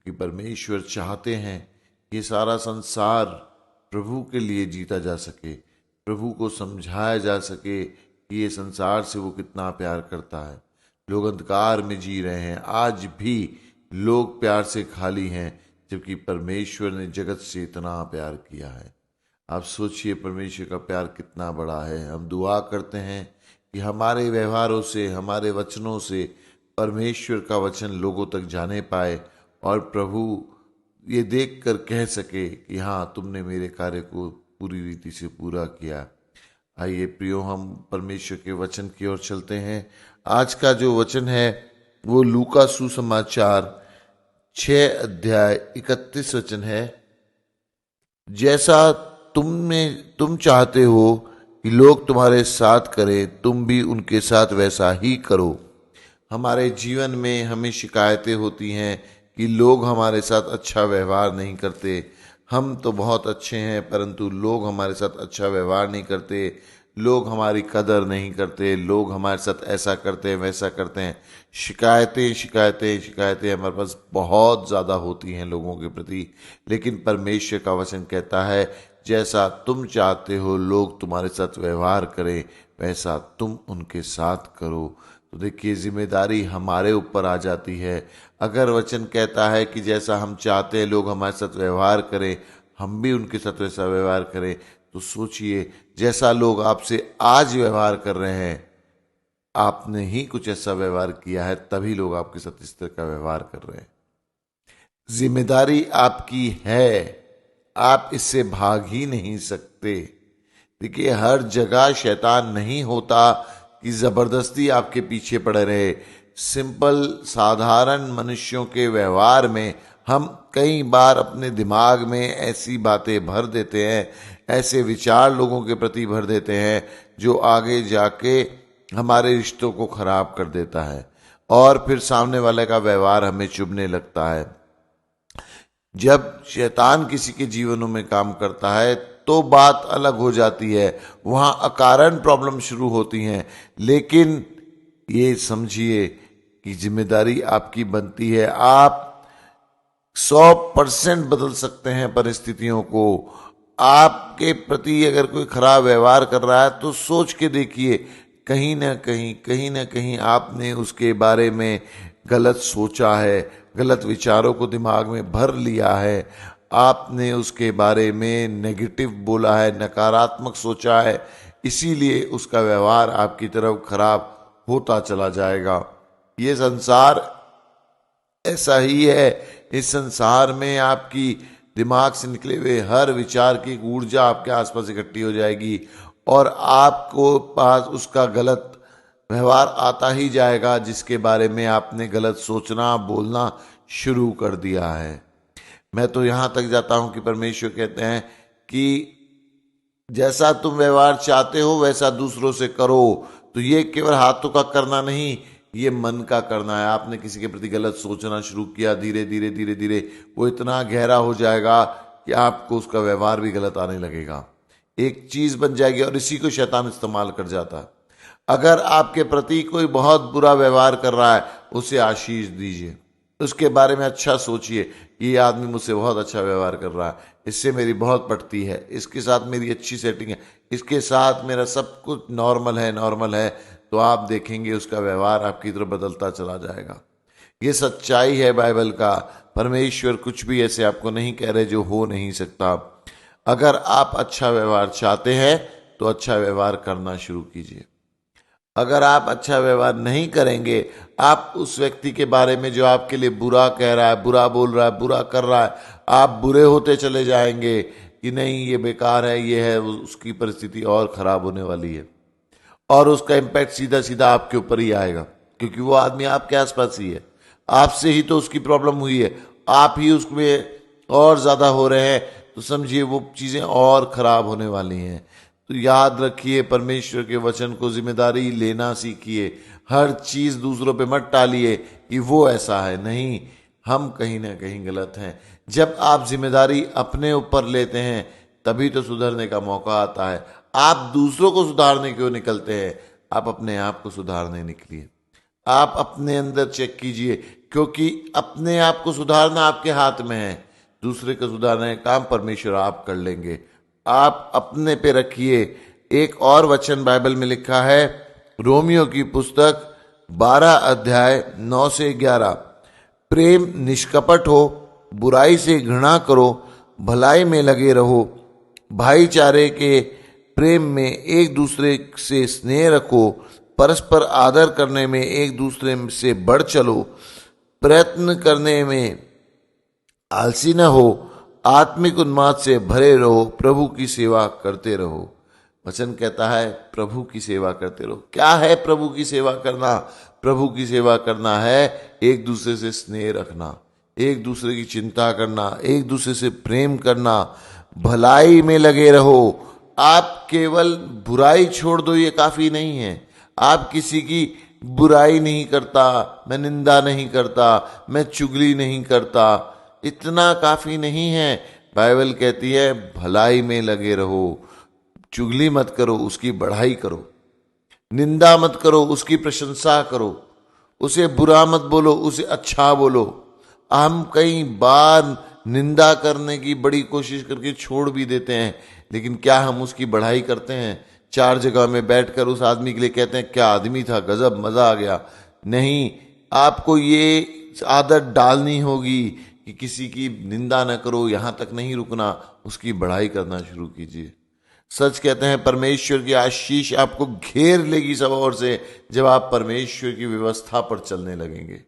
कि परमेश्वर चाहते हैं कि सारा संसार प्रभु के लिए जीता जा सके, प्रभु को समझाया जा सके कि ये संसार से वो कितना प्यार करता है। लोग अंधकार में जी रहे हैं, आज भी लोग प्यार से खाली हैं, जबकि परमेश्वर ने जगत से इतना प्यार किया है। आप सोचिए परमेश्वर का प्यार कितना बड़ा है। हम दुआ करते हैं कि हमारे व्यवहारों से, हमारे वचनों से परमेश्वर का वचन लोगों तक जाने पाए और प्रभु ये देख कर कह सके कि हाँ, तुमने मेरे कार्य को पूरी रीति से पूरा किया। आइए प्रियो, हम परमेश्वर के वचन की ओर चलते हैं। आज का जो वचन है वो लूका सुसमाचार 6 अध्याय 31 वचन है। जैसा तुम चाहते हो कि लोग तुम्हारे साथ करें, तुम भी उनके साथ वैसा ही करो। हमारे जीवन में हमें शिकायतें होती हैं कि लोग हमारे साथ अच्छा व्यवहार नहीं करते। हम तो बहुत अच्छे हैं परंतु लोग हमारे साथ अच्छा व्यवहार नहीं करते, लोग हमारी कदर नहीं करते, लोग हमारे साथ ऐसा करते हैं वैसा करते हैं। शिकायतें शिकायतें शिकायतें हमारे पास बहुत ज़्यादा होती हैं लोगों के प्रति। लेकिन परमेश्वर का वचन कहता है जैसा तुम चाहते हो लोग तुम्हारे साथ व्यवहार करें, वैसा तुम उनके साथ करो। तो देखिए, जिम्मेदारी हमारे ऊपर आ जाती है। अगर वचन कहता है कि जैसा हम चाहते हैं लोग हमारे साथ व्यवहार करें, हम भी उनके साथ वैसा व्यवहार करें, तो सोचिए जैसा लोग आपसे आज व्यवहार कर रहे हैं, आपने ही कुछ ऐसा व्यवहार किया है तभी लोग आपके साथ इस तरह का व्यवहार कर रहे हैं। जिम्मेदारी आपकी है, आप इससे भाग ही नहीं सकते। देखिए, हर जगह शैतान नहीं होता कि जबरदस्ती आपके पीछे पड़े रहे। सिंपल साधारण मनुष्यों के व्यवहार में हम कई बार अपने दिमाग में ऐसी बातें भर देते हैं, ऐसे विचार लोगों के प्रति भर देते हैं जो आगे जाके हमारे रिश्तों को खराब कर देता है और फिर सामने वाले का व्यवहार हमें चुभने लगता है। जब शैतान किसी के जीवनों में काम करता है तो बात अलग हो जाती है, वहां अकारण प्रॉब्लम शुरू होती हैं। लेकिन ये समझिए कि जिम्मेदारी आपकी बनती है। आप 100% बदल सकते हैं परिस्थितियों को। आपके प्रति अगर कोई खराब व्यवहार कर रहा है तो सोच के देखिए, कहीं ना कहीं आपने उसके बारे में गलत सोचा है, गलत विचारों को दिमाग में भर लिया है, आपने उसके बारे में नेगेटिव बोला है, नकारात्मक सोचा है, इसीलिए उसका व्यवहार आपकी तरफ खराब होता चला जाएगा। ये संसार ऐसा ही है। इस संसार में आपकी दिमाग से निकले हुए हर विचार की ऊर्जा आपके आसपास इकट्ठी हो जाएगी और आपको पास उसका गलत व्यवहार आता ही जाएगा जिसके बारे में आपने गलत सोचना बोलना शुरू कर दिया है। मैं तो यहां तक जाता हूं कि परमेश्वर कहते हैं कि जैसा तुम व्यवहार चाहते हो वैसा दूसरों से करो। तो ये केवल हाथों का करना नहीं, ये मन का करना है। आपने किसी के प्रति गलत सोचना शुरू किया, धीरे धीरे धीरे धीरे वो इतना गहरा हो जाएगा कि आपको उसका व्यवहार भी गलत आने लगेगा, एक चीज बन जाएगी और इसी को शैतान इस्तेमाल कर जाता है। अगर आपके प्रति कोई बहुत बुरा व्यवहार कर रहा है, उसे आशीष दीजिए, उसके बारे में अच्छा सोचिए, ये आदमी मुझसे बहुत अच्छा व्यवहार कर रहा है, इससे मेरी बहुत पटती है, इसके साथ मेरी अच्छी सेटिंग है, इसके साथ मेरा सब कुछ नॉर्मल है। तो आप देखेंगे उसका व्यवहार आपकी तरफ बदलता चला जाएगा। ये सच्चाई है बाइबल का। परमेश्वर कुछ भी ऐसे आपको नहीं कह रहे जो हो नहीं सकता। अगर आप अच्छा व्यवहार चाहते हैं तो अच्छा व्यवहार करना शुरू कीजिए। अगर आप अच्छा व्यवहार नहीं करेंगे, आप उस व्यक्ति के बारे में जो आपके लिए बुरा कह रहा है, बुरा बोल रहा है, बुरा कर रहा है, आप बुरे होते चले जाएंगे कि नहीं ये बेकार है, ये है, उसकी परिस्थिति और खराब होने वाली है और उसका इम्पैक्ट सीधा सीधा आपके ऊपर ही आएगा, क्योंकि वो आदमी आपके आसपास ही है, आपसे ही तो उसकी प्रॉब्लम हुई है, आप ही उसमें और ज्यादा हो रहे हैं, तो समझिए वो चीजें और खराब होने वाली हैं। तो याद रखिए, परमेश्वर के वचन को जिम्मेदारी लेना सीखिए। हर चीज दूसरों पे मत टालिए कि वो ऐसा है, नहीं, हम कहीं ना कहीं गलत हैं। जब आप जिम्मेदारी अपने ऊपर लेते हैं तभी तो सुधरने का मौका आता है। आप दूसरों को सुधारने क्यों निकलते हैं, आप अपने आप को सुधारने निकलिए। आप अपने अंदर चेक कीजिए, क्योंकि अपने आप को सुधारना आपके हाथ में है, दूसरे को सुधारने का काम परमेश्वर आप कर लेंगे। आप अपने पे रखिए। एक और वचन बाइबल में लिखा है, रोमियो की पुस्तक 12 अध्याय 9 से 11, प्रेम निष्कपट हो, बुराई से घृणा करो, भलाई में लगे रहो, भाईचारे के प्रेम में एक दूसरे से स्नेह रखो, परस्पर आदर करने में एक दूसरे से बढ़ चलो, प्रयत्न करने में आलसी न हो, आत्मिक उन्माद से भरे रहो, प्रभु की सेवा करते रहो। वचन कहता है प्रभु की सेवा करते रहो। क्या है प्रभु की सेवा करना? प्रभु की सेवा करना है एक दूसरे से स्नेह रखना, एक दूसरे की चिंता करना, एक दूसरे से प्रेम करना, भलाई में लगे रहो। आप केवल बुराई छोड़ दो ये काफी नहीं है। आप किसी की बुराई नहीं करता, मैं निंदा नहीं करता, मैं चुगली नहीं करता, इतना काफी नहीं है। बाइबल कहती है भलाई में लगे रहो। चुगली मत करो, उसकी बढ़ाई करो। निंदा मत करो, उसकी प्रशंसा करो। उसे बुरा मत बोलो, उसे अच्छा बोलो। हम कई बार निंदा करने की बड़ी कोशिश करके छोड़ भी देते हैं, लेकिन क्या हम उसकी बढ़ाई करते हैं? 4 जगह में बैठकर उस आदमी के लिए कहते हैं क्या आदमी था, गजब, मजा आ गया। नहीं, आपको ये आदत डालनी होगी कि किसी की निंदा न करो, यहां तक नहीं रुकना, उसकी बढ़ाई करना शुरू कीजिए। सच कहते हैं परमेश्वर की आशीष आपको घेर लेगी सब ओर से, जब आप परमेश्वर की व्यवस्था पर चलने लगेंगे,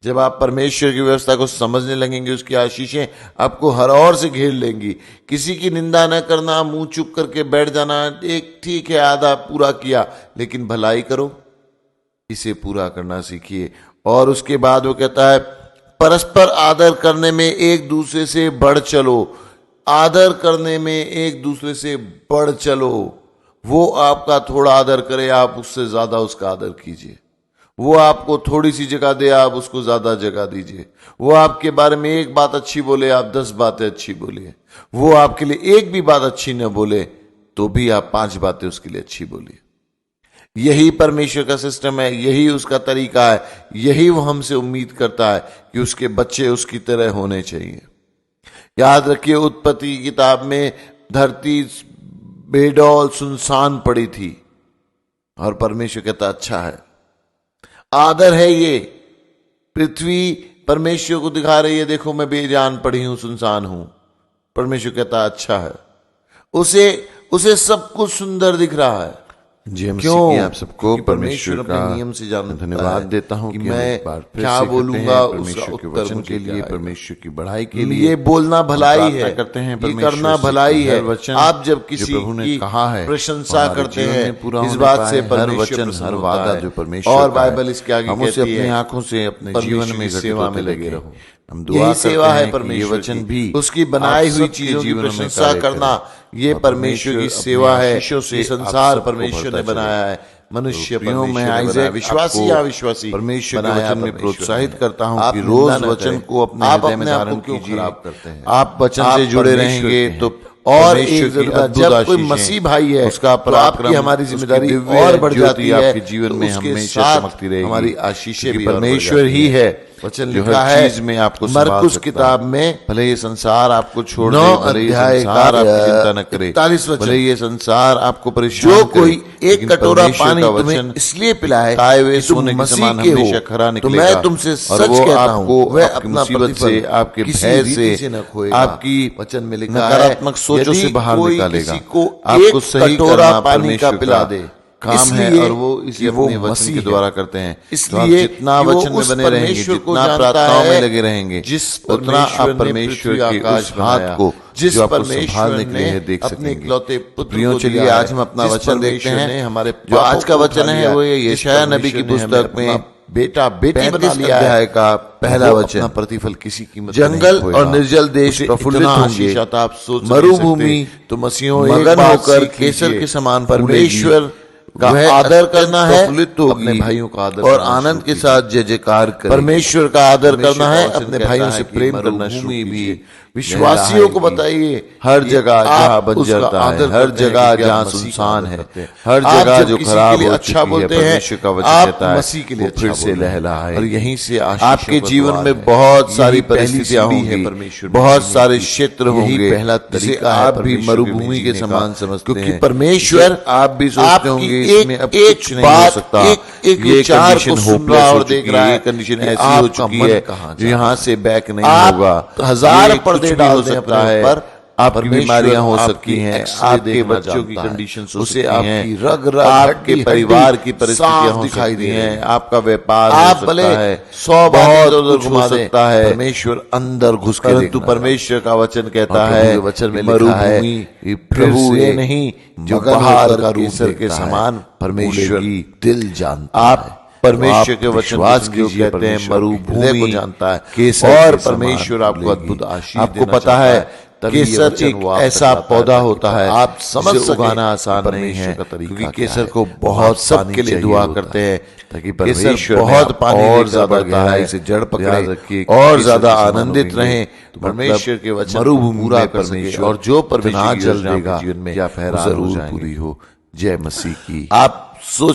जब आप परमेश्वर की व्यवस्था को समझने लगेंगे, उसकी आशीषें आपको हर ओर से घेर लेंगी। किसी की निंदा न करना, मुंह चुप करके बैठ जाना, एक ठीक है आधा पूरा किया, लेकिन भलाई करो, इसे पूरा करना सीखिए। और उसके बाद वो कहता है परस्पर आदर करने में एक दूसरे से बढ़ चलो। आदर करने में एक दूसरे से बढ़ चलो। वो आपका थोड़ा आदर करे, आप उससे ज्यादा उसका आदर कीजिए। वो आपको थोड़ी सी जगह दे, आप उसको ज्यादा जगह दीजिए। वो आपके बारे में एक बात अच्छी बोले, आप 10 बातें अच्छी बोलिए। वो आपके लिए एक भी बात अच्छी न बोले तो भी आप 5 बातें उसके लिए अच्छी बोलिए। यही परमेश्वर का सिस्टम है, यही उसका तरीका है, यही वो हमसे उम्मीद करता है कि उसके बच्चे उसकी तरह होने चाहिए। याद रखिए, उत्पत्ति किताब में धरती बेडौल सुनसान पड़ी थी और परमेश्वर कहता अच्छा है। आदर है ये। पृथ्वी परमेश्वर को दिखा रही है, देखो मैं बेजान पड़ी हूं, सुनसान हूं। परमेश्वर कहता अच्छा है। उसे सब कुछ सुंदर दिख रहा है। जी, हम क्यों? आप सबको परमेश्वर का नियम से धन्यवाद देता हूं कि मैं क्या क्या बोलूंगा, उसका परमेश्वर के उत्तर वचन मुझे के लिए, क्या परमेश्वर की बढ़ाई के लिए। ये बोलना भलाई है, करते हैं ये करना भलाई है। आप जब किसी प्रभु ने की कहा है प्रशंसा करते हैं, पूरा इस बात से हर परमेश्वर वचन, प्रसन्न हर होता वादा है। जो परमेश्वर और का है, बाइबल इसके आगे हम उसे कहती अपनी है आंखों से अपने परमेश्वर जीवन में की घटित सेवा में होते लगे देखें। रहो। हम दुआ यही करते सेवा है हैं कि ये परमेश्वर वचन की, भी उसकी बनाई आप हुई सबके चीजों की जीवन में प्रशंसा कार्य करना, करे। ये और परमेश्वर की परमेश्वर सेवा अपने है। आशीषों से ये आप संसार सबको परमेश्वर ने भरता बनाया है, मनुष्य प्रियो, परमेश्वर मैं ने बनाया। आइजैक विश्वासी आपको या विश्वासी परमेश्वर के बनाया वचन में परमेश्वर प्रोत्साहित ने। करता हूं आप कि निंदा रोज न वचन करें। को अपने आप हृदय में अपने आप धारण को क्यों कीजिए। खराब करते हैं? आप वचन से जुड़े रहेंगे तो और एक जरूरत, जब कोई मसीह भाई है उसका तो आपकी हमारी जिम्मेदारी और बढ़ जाती है, आपके जीवन में उसके हमेशा साथ चमकती रहेगी। हमारी आशीषें भी और बढ़ परमेश्वर जाती ही हैं। है वचन जो लिखा हर है चीज में आपको संभाल मरकुस सकता किताब है। में भले ये संसार आपको छोड़ दे, 9 भले ये अध्याय संसार का आपकी चिंता न करे, 41 वचन, भले ये संसार आपको परेशान जो करे, कोई एक लेकिन कटोरा परमेश्वर पानी का तुम्हें वचन इसलिए पिलाए ताए हुए कि तुम सोने के मसीह समान के हमेशा हो, खरा तो निकलेगा। मैं तुमसे और सच वो कहता आपको हूँ, वह आपकी अपना मुसीबत प्रतिफल से, आपके किसी भय रीति से, न खोएगा। आपकी वचन में लिखा है नकारात्मक सोचों से यदि बाहर कोई निकालेगा। किसी को आपको एक सही कटोरा करना पानी का परमेश्वर पिला का दे, काम है, इसलिए और वो इसे कि वो अपने वचन मसीह के है। द्वारा करते हैं। तो आप इसलिए जितना कि वो वचन में उस बने रहेंगे, परमेश्वर को जितना जानता प्रार्थनाओं में है लगे रहेंगे, जिस उतना परमेश्वर आप ने परमेश्वर पृथ्वी के आकाश उस हाथ बनाया, को जिस जो आपको परमेश्वर संभालने के लिए है ने देख अपने सकेंगे। इकलौते पुत्र प्रियो, को चलिए दिया है, आज हम अपना जिस वचन देखते परमेश्वर ने हैं। हमारे जो आज पापों का को वचन उठा है लिया वो ये जिस यशायाह नबी की परमेश्वर ने हमें पुस्तक में अपना बेटा बेटी बना 35 लिया अध्याय है, का पहला वो वचन। अपना प्रतिफल किसी कीमत पे जंगल नहीं खोएगा। और निर्जल देश उसे प्रफुल्लित इतना होंगे, आशीष आता आप सोच नहीं मरुभूमि सकते। तो मसीहों मगन एक बात होकर सीख केसर लीजिए, के समान परमेश्वर का वह आदर अत्यंत करना है, प्रफुल्लित होगी अपने भाइयों का आदर और करना आनंद शुरू के कीजिए। साथ जय जयकार करेगी। परमेश्वर का आदर परमेश्वर करना का है, वचन अपने कहता भाइयों है से कि प्रेम करना मरुभूमि शुरू भी कीजिए। विश्वासियों को बताइए हर कि जगह आप जहाँ बंजरता उसका है, आदर हर करते हैं जगह क्योंकि आप जहाँ मसीह का सुनसान आदर है, करते हैं। हर आप जगह जब जो किसी खराब के लिए हो अच्छा चुकी है, बोलते हैं, परमेश्वर का वचन आप कहता है मसीह के लिए वो फिर अच्छा से बोल रहे हैं। लहलहाएगी। और यहीं से आशीषों आपके का जीवन द्वार में है। बहुत यही सारी पहली परिस्थितियां सीढ़ी है होंगी, परमेश्वर में बहुत जीने सारे की। क्षेत्र यही होंगे पहला जिसे तरीका है आप भी परमेश्वर में मरुभूमि के जीने का। समान समझते क्योंकि हैं, परमेश्वर जिसे आप भी सोचते आपकी होंगे एक इसमें अब एक कुछ नहीं हो बात, सकता, एक ये विचार को कंडीशन सुन रहा होपलेस हो और देख चुकी रहा है, ये है कंडीशन कि ऐसी हो आपका चुकी मन है कहाँ जो जा यहाँ रहा से बैक नहीं आप होगा। 1000 ये पर्दे कुछ भी डाल हो दें सकता अपने है, ऊपर, आपकी परमेश्वर बीमारियां हो आपकी सकती हैं, एक्स-रे आपके देखना बच्चों की जानता है। कंडीशन हो उसे सकती हैं, आपकी रग रग, आपके हड्डी परिवार हड्डी की परिस्थितियां साफ हो दिखाई सकती दे रही हैं, है। आपका व्यापार हो आप सकता भले है, 100 बातें बहुत इधर उधर कुछ घुमा हो दें, सकता है, परमेश्वर अंदर घुस के परंतु देखना परमेश्वर का वचन कहता और प्रभु है के वचन में कि लिखा है मरुभूमि कि फिर प्रभु से ये नहीं जो मगन बाहर होकर का रूप केसर के देखता है, समान परमेश्वर फूलेगी। दिल जानता आप है। परमेश्वर तो के आप वचन को विश्वास समझो, कीजिए, कहते हैं परमेश्वर आपके हृदय मरुभूमि को जानता है केसर और के समान परमेश्वर आपको फूलेगी। अद्भुत आशीष आपको देना पता चाहता है तभी ये केसर वचन एक वो आप तक ऐसा लाता है पौधा ताकि होता है आप समझ जिसे सकें उगाना कि आसान नहीं परमेश्वर है, का तरीका क्योंकि क्या केसर है। को हम बहुत सबके पानी लिए चाहिए दुआ होता करते है, हैं ताकि केसर परमेश्वर बहुत में पानी और लेकर ज्यादा बढ़ता गहराई है। से जड़ याद पकड़े रखिए, और केसर ज्यादा के समान आनंदित उगेंगे। रहें। तो परमेश्वर के वचन को मरुभूमि पूरा में कर सके परमेश्वर और जो परमेश्वर इतना की जल योजना आपके देगा जीवन में कि आप वो हैरान हो जरूर जाएंगे। पूरी हो। जय मसीह की। आप सोच